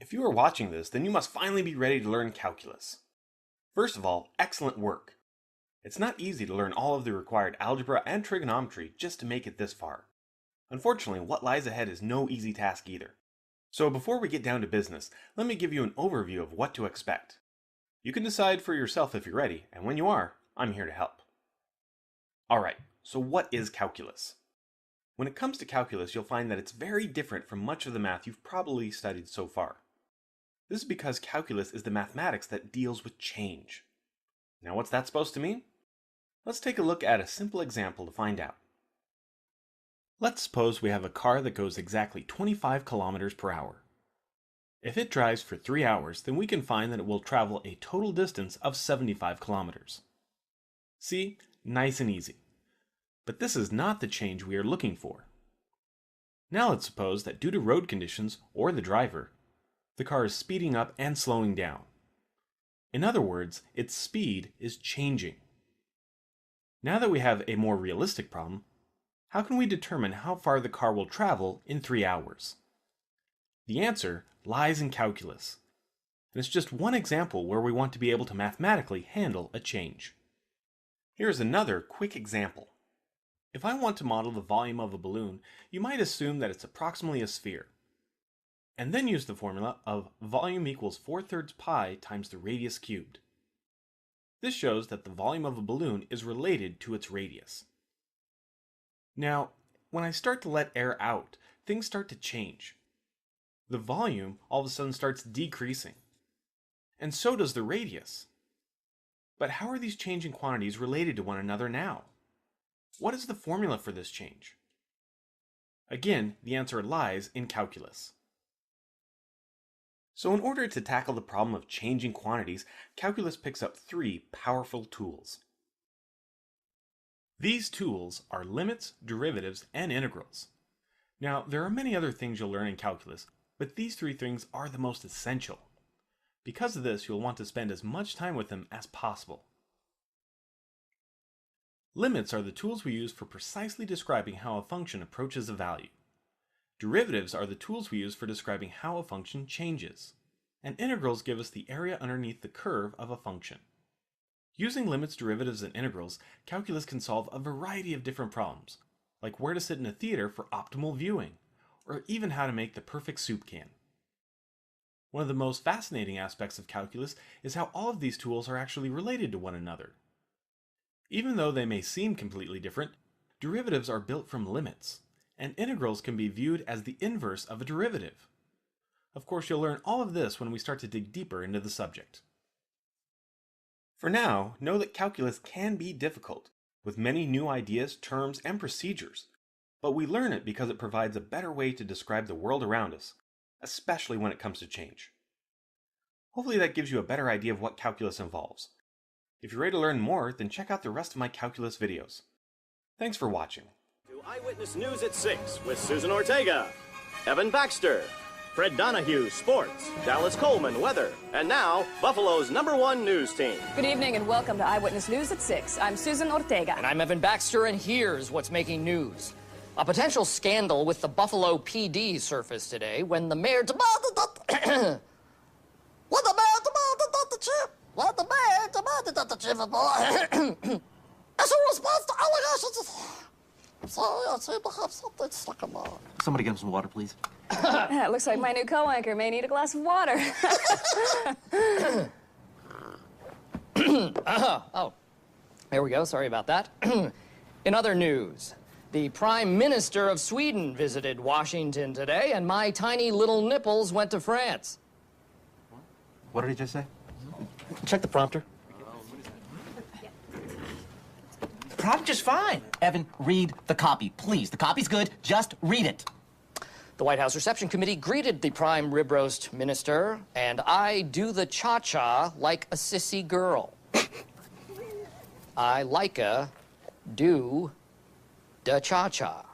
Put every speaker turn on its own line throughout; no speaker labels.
If you are watching this, then you must finally be ready to learn calculus. First of all, excellent work. It's not easy to learn all of the required algebra and trigonometry just to make it this far. Unfortunately, what lies ahead is no easy task either. So before we get down to business, let me give you an overview of what to expect. You can decide for yourself if you're ready, and when you are, I'm here to help. Alright, so what is calculus? When it comes to calculus, you'll find that it's very different from much of the math you've probably studied so far. This is because calculus is the mathematics that deals with change. Now what's that supposed to mean? Let's take a look at a simple example to find out. Let's suppose we have a car that goes exactly 25 kilometers per hour. If it drives for 3 hours, then we can find that it will travel a total distance of 75 kilometers. See? Nice and easy. But this is not the change we are looking for. Now let's suppose that due to road conditions or the driver, the car is speeding up and slowing down. In other words, its speed is changing. Now that we have a more realistic problem, how can we determine how far the car will travel in 3 hours? The answer lies in calculus, and it's just one example where we want to be able to mathematically handle a change. Here's another quick example. If I want to model the volume of a balloon, you might assume that it's approximately a sphere, and then use the formula of volume equals 4/3 pi times the radius cubed. This shows that the volume of a balloon is related to its radius. Now, when I start to let air out, things start to change. The volume all of a sudden starts decreasing, and so does the radius. But how are these changing quantities related to one another now? What is the formula for this change? Again, the answer lies in calculus. So in order to tackle the problem of changing quantities, calculus picks up 3 powerful tools. These tools are limits, derivatives, and integrals. Now, there are many other things you'll learn in calculus, but these 3 things are the most essential. Because of this, you'll want to spend as much time with them as possible. Limits are the tools we use for precisely describing how a function approaches a value. Derivatives are the tools we use for describing how a function changes. And integrals give us the area underneath the curve of a function. Using limits, derivatives, and integrals, calculus can solve a variety of different problems, like where to sit in a theater for optimal viewing, or even how to make the perfect soup can. One of the most fascinating aspects of calculus is how all of these tools are actually related to one another. Even though they may seem completely different, derivatives are built from limits, and integrals can be viewed as the inverse of a derivative. Of course, you'll learn all of this when we start to dig deeper into the subject. For now, know that calculus can be difficult, with many new ideas, terms, and procedures, but we learn it because it provides a better way to describe the world around us, especially when it comes to change. Hopefully that gives you a better idea of what calculus involves. If you're ready to learn more, then check out the rest of my calculus videos. Thanks for watching.
To Eyewitness News at 6 with Susan Ortega, Evan Baxter, Fred Donahue, Sports, Dallas Coleman, Weather, and now, Buffalo's #1 news team.
Good evening and welcome to Eyewitness News at 6. I'm Susan Ortega.
And I'm Evan Baxter, and here's what's making news. A potential scandal with the Buffalo PD surfaced today when the mayor demanded that the chief of police as a response to allegations. I'm sorry, I seem to have something stuck in my eye.
Somebody get him some water, please.
It looks like my new co-anchor may need a glass of water.
Oh, there we go. Sorry about that. In other news, the Prime Minister of Sweden visited Washington today, and my tiny little nipples went to France.
What did he just say?
Check the prompter.
The prompt is fine. Evan, read the copy, please. The copy's good. Just read it.
The White House Reception Committee greeted the Prime Rib Roast Minister, and I do the cha-cha like a sissy girl. I like-a do the cha-cha.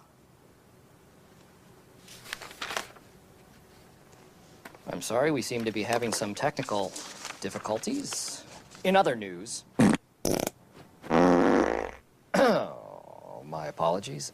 I'm sorry, we seem to be having some technical difficulties. In other news... Oh, my apologies.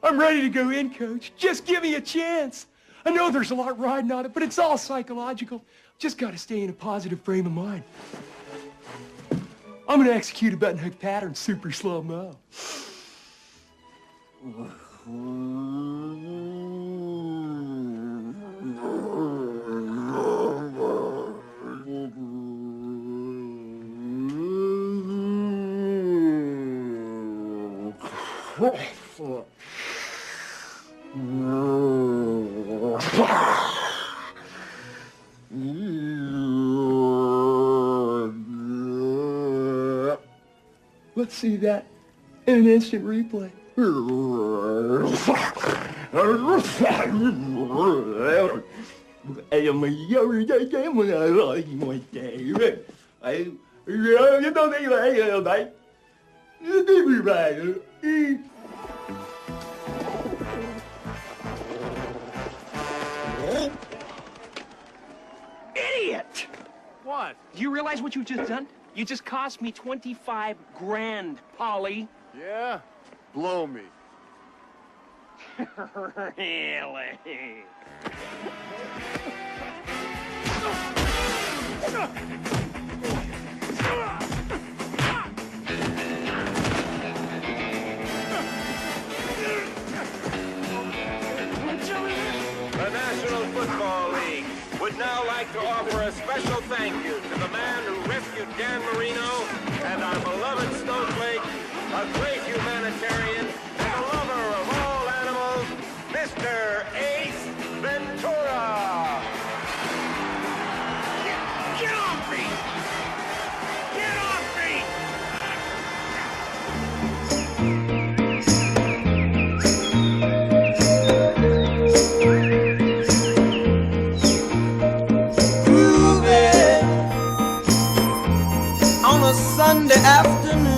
I'm ready to go in, Coach. Just give me a chance. I know there's a lot riding on it, but it's all psychological. Just got to stay in a positive frame of mind. I'm going to execute a button hook pattern super slow-mo. Let's see that in an instant replay. Idiot!
What? Do you realize what you just done? You just cost me 25 grand, Polly.
Yeah? Blow me.
Really?
The National Football League would now like to offer a special thank you to the man who rescued Dan Marino and our beloved Snowflake, a great humanitarian and a lover of all animals, Mr. Ace Ventura. Get off me! Get off me!
On a Sunday afternoon,